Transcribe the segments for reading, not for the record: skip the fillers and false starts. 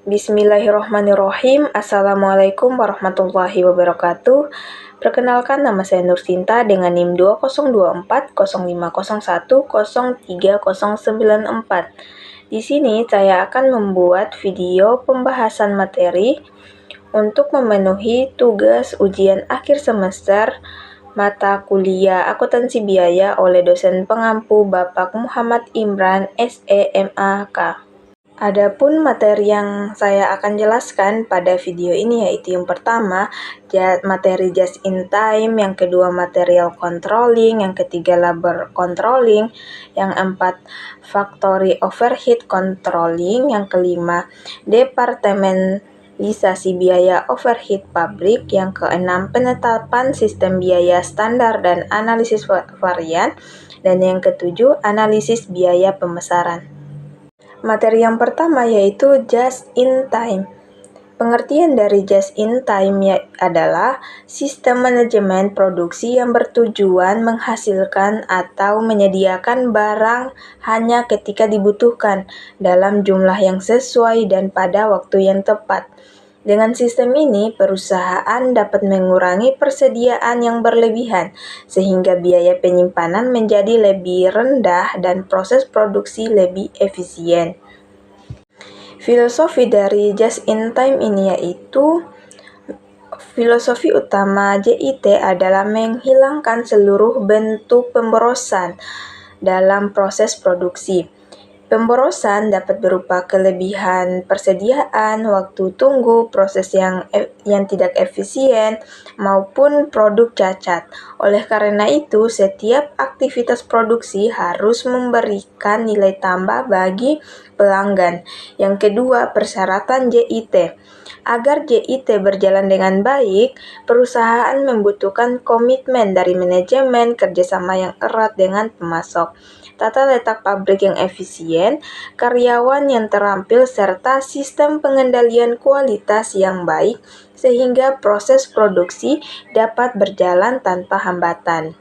Bismillahirrahmanirrahim. Assalamualaikum warahmatullahi wabarakatuh. Perkenalkan, nama saya Nur Sinta dengan NIM 20240510103094. Di sini saya akan membuat video pembahasan materi untuk memenuhi tugas ujian akhir semester mata kuliah akuntansi biaya oleh dosen pengampu Bapak Muhammad Imran SEMAK. Adapun materi yang saya akan jelaskan pada video ini yaitu yang pertama, materi just in time, yang kedua material controlling, yang ketiga labor controlling, yang empat factory overhead controlling, yang kelima departementalisasi biaya overhead pabrik, yang keenam penetapan sistem biaya standar dan analisis varian, dan yang ketujuh analisis biaya pemesaran. Materi yang pertama yaitu just in time. Pengertian dari just in time adalah sistem manajemen produksi yang bertujuan menghasilkan atau menyediakan barang hanya ketika dibutuhkan dalam jumlah yang sesuai dan pada waktu yang tepat. Dengan sistem ini, perusahaan dapat mengurangi persediaan yang berlebihan, sehingga biaya penyimpanan menjadi lebih rendah dan proses produksi lebih efisien. Filosofi dari just in time ini yaitu, filosofi utama JIT adalah menghilangkan seluruh bentuk pemborosan dalam proses produksi. Pemborosan dapat berupa kelebihan persediaan, waktu tunggu, proses yang tidak efisien, maupun produk cacat. Oleh karena itu, setiap aktivitas produksi harus memberikan nilai tambah bagi pelanggan. Yang kedua, persyaratan JIT. Agar JIT berjalan dengan baik, perusahaan membutuhkan komitmen dari manajemen, kerjasama yang erat dengan pemasok, tata letak pabrik yang efisien, karyawan yang terampil, serta sistem pengendalian kualitas yang baik sehingga proses produksi dapat berjalan tanpa hambatan.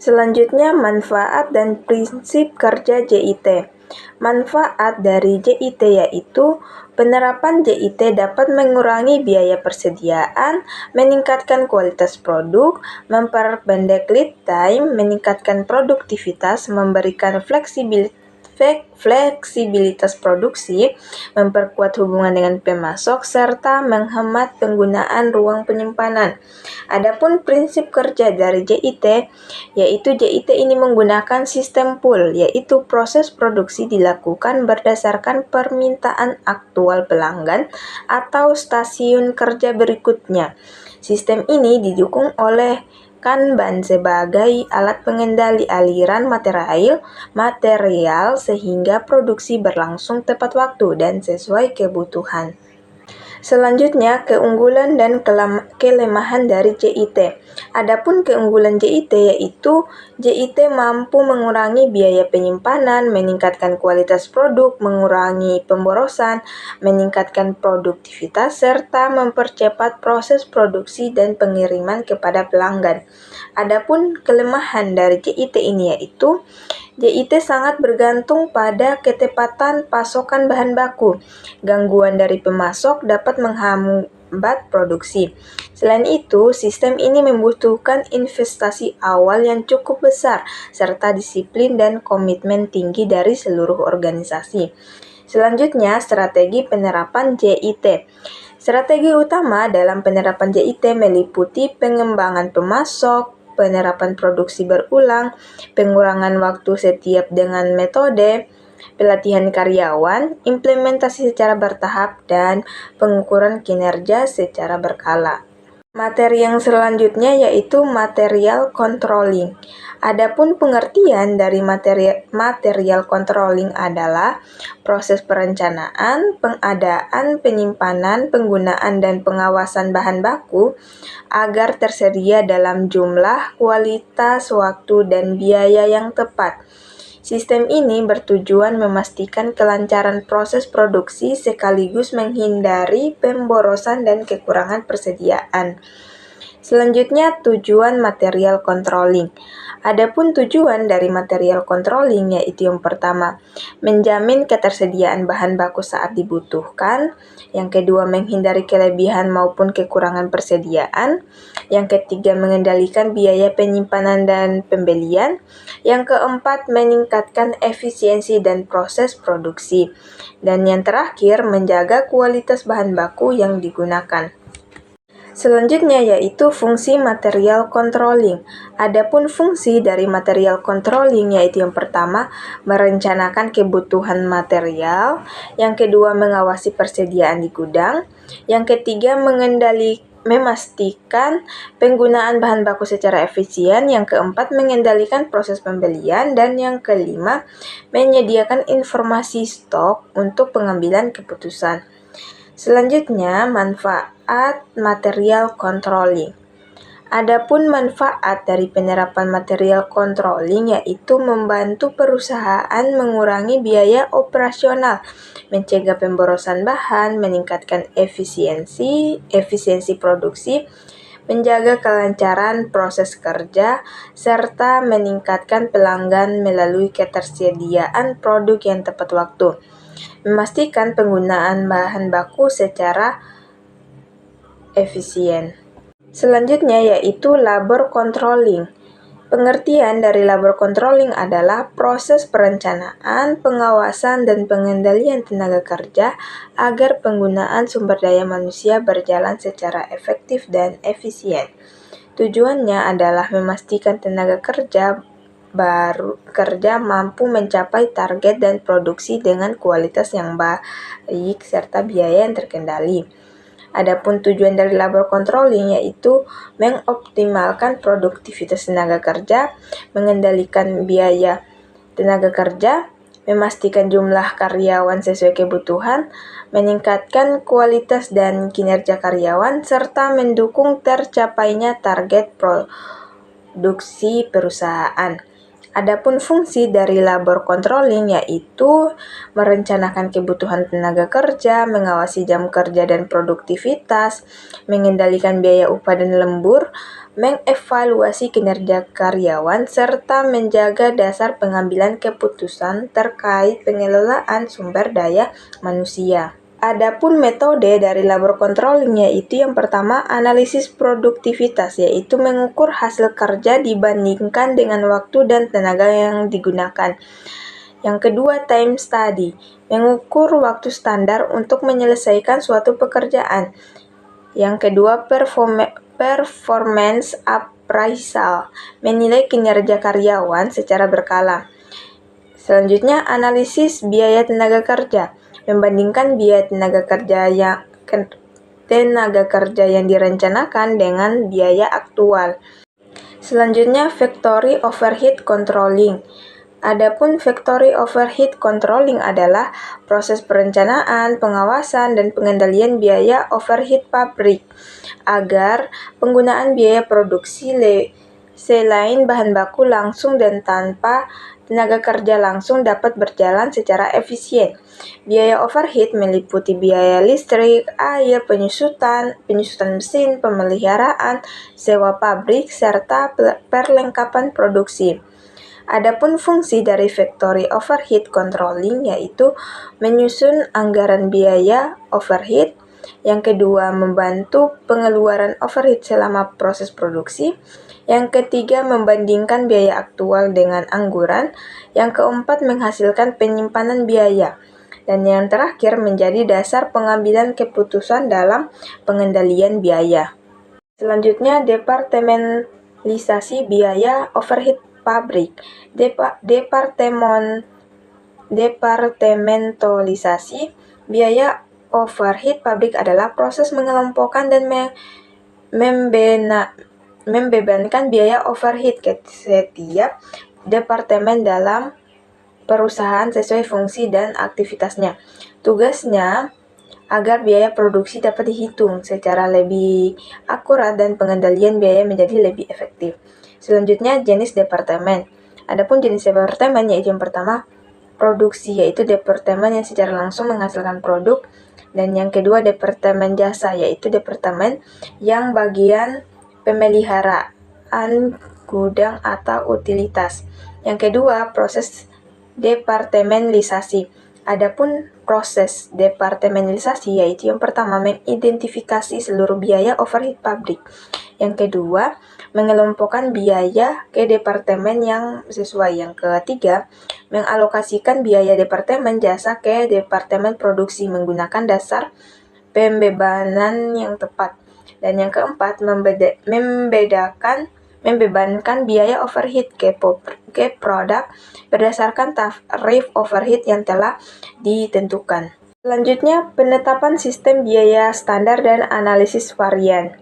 Selanjutnya, manfaat dan prinsip kerja JIT. Manfaat dari JIT yaitu penerapan JIT dapat mengurangi biaya persediaan, meningkatkan kualitas produk, memperpendek lead time, meningkatkan produktivitas, memberikan fleksibilitas produksi, memperkuat hubungan dengan pemasok, serta menghemat penggunaan ruang penyimpanan. Adapun prinsip kerja dari JIT, yaitu JIT ini menggunakan sistem pull, yaitu proses produksi dilakukan berdasarkan permintaan aktual pelanggan atau stasiun kerja berikutnya. Sistem ini didukung oleh Kanban sebagai alat pengendali aliran material sehingga produksi berlangsung tepat waktu dan sesuai kebutuhan. Selanjutnya, keunggulan dan kelemahan dari JIT. Adapun keunggulan JIT yaitu JIT mampu mengurangi biaya penyimpanan, meningkatkan kualitas produk, mengurangi pemborosan, meningkatkan produktivitas, serta mempercepat proses produksi dan pengiriman kepada pelanggan. Adapun kelemahan dari JIT ini yaitu JIT sangat bergantung pada ketepatan pasokan bahan baku. Gangguan dari pemasok dapat menghambat produksi. Selain itu, sistem ini membutuhkan investasi awal yang cukup besar, serta disiplin dan komitmen tinggi dari seluruh organisasi. Selanjutnya, strategi penerapan JIT. Strategi utama dalam penerapan JIT meliputi pengembangan pemasok, penerapan produksi berulang, pengurangan waktu setiap dengan metode, pelatihan karyawan, implementasi secara bertahap, dan pengukuran kinerja secara berkala. Materi yang selanjutnya yaitu material controlling. Adapun pengertian dari material controlling adalah proses perencanaan, pengadaan, penyimpanan, penggunaan, dan pengawasan bahan baku agar tersedia dalam jumlah, kualitas, waktu, dan biaya yang tepat. Sistem ini bertujuan memastikan kelancaran proses produksi sekaligus menghindari pemborosan dan kekurangan persediaan. Selanjutnya, tujuan material controlling. Adapun tujuan dari material controlling yaitu yang pertama, menjamin ketersediaan bahan baku saat dibutuhkan. Yang kedua, menghindari kelebihan maupun kekurangan persediaan. Yang ketiga, mengendalikan biaya penyimpanan dan pembelian. Yang keempat, meningkatkan efisiensi dan proses produksi. Dan yang terakhir, menjaga kualitas bahan baku yang digunakan. Selanjutnya yaitu fungsi material controlling. Adapun fungsi dari material controlling yaitu yang pertama, merencanakan kebutuhan material, yang kedua mengawasi persediaan di gudang, yang ketiga memastikan penggunaan bahan baku secara efisien, yang keempat mengendalikan proses pembelian, dan yang kelima menyediakan informasi stok untuk pengambilan keputusan. Selanjutnya, manfaat material controlling. Adapun manfaat dari penerapan material controlling yaitu membantu perusahaan mengurangi biaya operasional, mencegah pemborosan bahan, meningkatkan efisiensi produksi, menjaga kelancaran proses kerja, serta meningkatkan pelanggan melalui ketersediaan produk yang tepat waktu. Memastikan penggunaan bahan baku secara efisien. Selanjutnya yaitu labor controlling. Pengertian dari labor controlling adalah proses perencanaan, pengawasan, dan pengendalian tenaga kerja agar penggunaan sumber daya manusia berjalan secara efektif dan efisien. Tujuannya adalah memastikan tenaga kerja mampu mencapai target dan produksi dengan kualitas yang baik serta biaya yang terkendali. Adapun tujuan dari labor controlling yaitu mengoptimalkan produktivitas tenaga kerja, mengendalikan biaya tenaga kerja, memastikan jumlah karyawan sesuai kebutuhan, meningkatkan kualitas dan kinerja karyawan, serta mendukung tercapainya target produksi perusahaan. Adapun fungsi dari labor controlling yaitu merencanakan kebutuhan tenaga kerja, mengawasi jam kerja dan produktivitas, mengendalikan biaya upah dan lembur, mengevaluasi kinerja karyawan, serta menjaga dasar pengambilan keputusan terkait pengelolaan sumber daya manusia. Adapun metode dari labor controlling yaitu yang pertama, analisis produktivitas, yaitu mengukur hasil kerja dibandingkan dengan waktu dan tenaga yang digunakan. Yang kedua, time study, mengukur waktu standar untuk menyelesaikan suatu pekerjaan. Yang kedua, performance appraisal, menilai kinerja karyawan secara berkala. Selanjutnya, analisis biaya tenaga kerja, membandingkan biaya tenaga kerja yang direncanakan dengan biaya aktual. Selanjutnya, factory overhead controlling. Adapun factory overhead controlling adalah proses perencanaan, pengawasan, dan pengendalian biaya overhead pabrik agar penggunaan biaya produksi selain bahan baku langsung dan tanpa tenaga kerja langsung dapat berjalan secara efisien. Biaya overhead meliputi biaya listrik, air, penyusutan mesin, pemeliharaan, sewa pabrik, serta perlengkapan produksi. Adapun fungsi dari factory overhead controlling yaitu menyusun anggaran biaya overhead. Yang kedua, membantu pengeluaran overhead selama proses produksi. Yang ketiga, membandingkan biaya aktual dengan angguran. Yang keempat, menghasilkan penyimpanan biaya. Dan yang terakhir, menjadi dasar pengambilan keputusan dalam pengendalian biaya. Selanjutnya, departementalisasi biaya overhead pabrik. Departementalisasi biaya overhead pabrik adalah proses mengelompokkan dan membebankan biaya overhead ke setiap departemen dalam perusahaan sesuai fungsi dan aktivitasnya. Tugasnya agar biaya produksi dapat dihitung secara lebih akurat dan pengendalian biaya menjadi lebih efektif. Selanjutnya, jenis departemen. Adapun jenis departemen yaitu yang pertama, produksi, yaitu departemen yang secara langsung menghasilkan produk. Dan yang kedua, departemen jasa, yaitu departemen yang bagian pemeliharaan gudang atau utilitas. Yang kedua, proses departementalisasi. Adapun proses departementalisasi yaitu yang pertama mengidentifikasi seluruh biaya overhead pabrik. Yang kedua, mengelompokkan biaya ke departemen yang sesuai. Yang ketiga, mengalokasikan biaya departemen jasa ke departemen produksi menggunakan dasar pembebanan yang tepat. Dan yang keempat, membebankan biaya overhead ke produk berdasarkan tarif overhead yang telah ditentukan. Selanjutnya, penetapan sistem biaya standar dan analisis varian.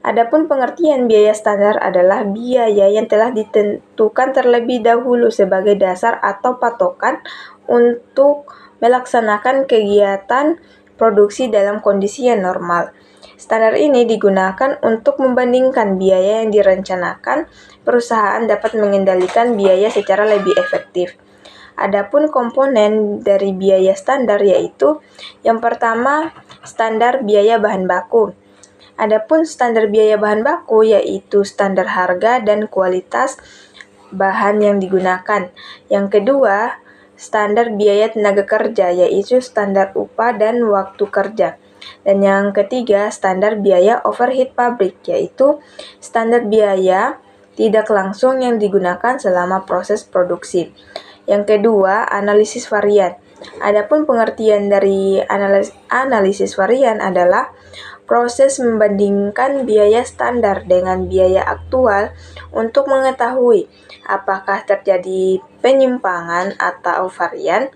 Adapun pengertian biaya standar adalah biaya yang telah ditentukan terlebih dahulu sebagai dasar atau patokan untuk melaksanakan kegiatan produksi dalam kondisi yang normal. Standar ini digunakan untuk membandingkan biaya yang direncanakan perusahaan dapat mengendalikan biaya secara lebih efektif. Adapun komponen dari biaya standar yaitu yang pertama, standar biaya bahan baku. Adapun standar biaya bahan baku yaitu standar harga dan kualitas bahan yang digunakan. Yang kedua, standar biaya tenaga kerja yaitu standar upah dan waktu kerja. Dan yang ketiga, standar biaya overhead pabrik yaitu standar biaya tidak langsung yang digunakan selama proses produksi. Yang kedua, analisis varian. Adapun pengertian dari analisis varian adalah proses membandingkan biaya standar dengan biaya aktual untuk mengetahui apakah terjadi penyimpangan atau varian.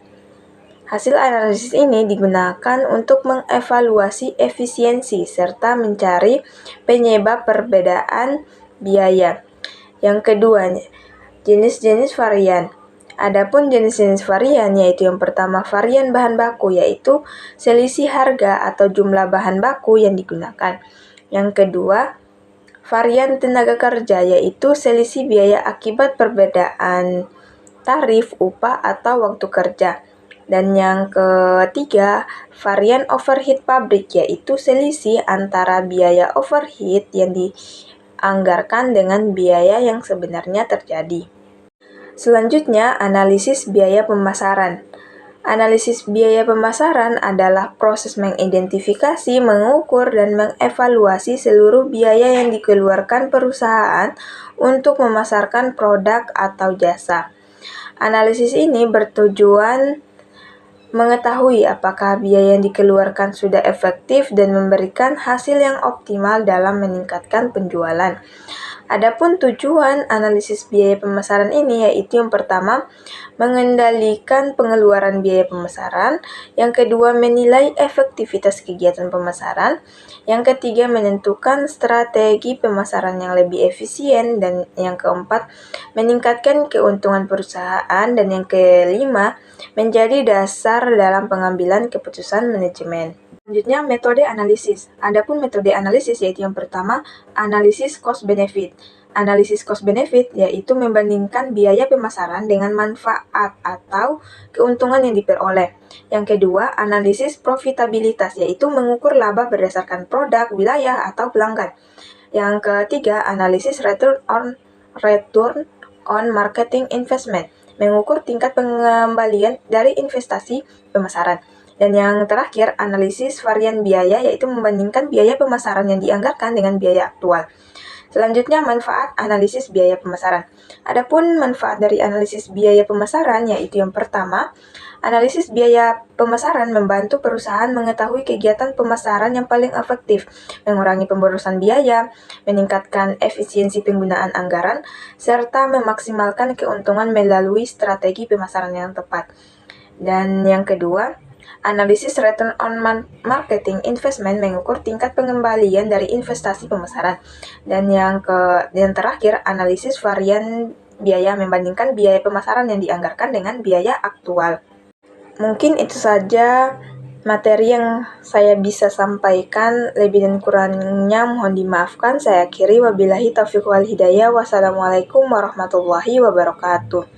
Hasil analisis ini digunakan untuk mengevaluasi efisiensi serta mencari penyebab perbedaan biaya. Yang kedua, jenis-jenis varian. Adapun jenis-jenis varian yaitu yang pertama varian bahan baku yaitu selisih harga atau jumlah bahan baku yang digunakan. Yang kedua, varian tenaga kerja yaitu selisih biaya akibat perbedaan tarif, upah, atau waktu kerja. Dan yang ketiga, varian overhead pabrik yaitu selisih antara biaya overhead yang dianggarkan dengan biaya yang sebenarnya terjadi. Selanjutnya, analisis biaya pemasaran. Analisis biaya pemasaran adalah proses mengidentifikasi, mengukur, dan mengevaluasi seluruh biaya yang dikeluarkan perusahaan untuk memasarkan produk atau jasa. Analisis ini bertujuan mengetahui apakah biaya yang dikeluarkan sudah efektif dan memberikan hasil yang optimal dalam meningkatkan penjualan. Adapun tujuan analisis biaya pemasaran ini yaitu yang pertama, mengendalikan pengeluaran biaya pemasaran, yang kedua, menilai efektivitas kegiatan pemasaran, yang ketiga, menentukan strategi pemasaran yang lebih efisien, dan yang keempat, meningkatkan keuntungan perusahaan, dan yang kelima, menjadi dasar dalam pengambilan keputusan manajemen. Selanjutnya, metode analisis. Adapun metode analisis yaitu yang pertama, analisis cost-benefit. Analisis cost-benefit yaitu membandingkan biaya pemasaran dengan manfaat atau keuntungan yang diperoleh. Yang kedua, analisis profitabilitas yaitu mengukur laba berdasarkan produk, wilayah, atau pelanggan. Yang ketiga, analisis return on marketing investment, mengukur tingkat pengembalian dari investasi pemasaran. Dan yang terakhir, analisis varian biaya yaitu membandingkan biaya pemasaran yang dianggarkan dengan biaya aktual. Selanjutnya, manfaat analisis biaya pemasaran. Adapun manfaat dari analisis biaya pemasaran yaitu yang pertama, analisis biaya pemasaran membantu perusahaan mengetahui kegiatan pemasaran yang paling efektif, mengurangi pemborosan biaya, meningkatkan efisiensi penggunaan anggaran, serta memaksimalkan keuntungan melalui strategi pemasaran yang tepat. Dan yang kedua, analisis return on marketing investment mengukur tingkat pengembalian dari investasi pemasaran. Dan yang terakhir, analisis varian biaya membandingkan biaya pemasaran yang dianggarkan dengan biaya aktual. Mungkin itu saja materi yang saya bisa sampaikan. Lebih dan kurangnya mohon dimaafkan. Saya akhiri, wabillahi taufiq wal hidayah. Wassalamualaikum warahmatullahi wabarakatuh.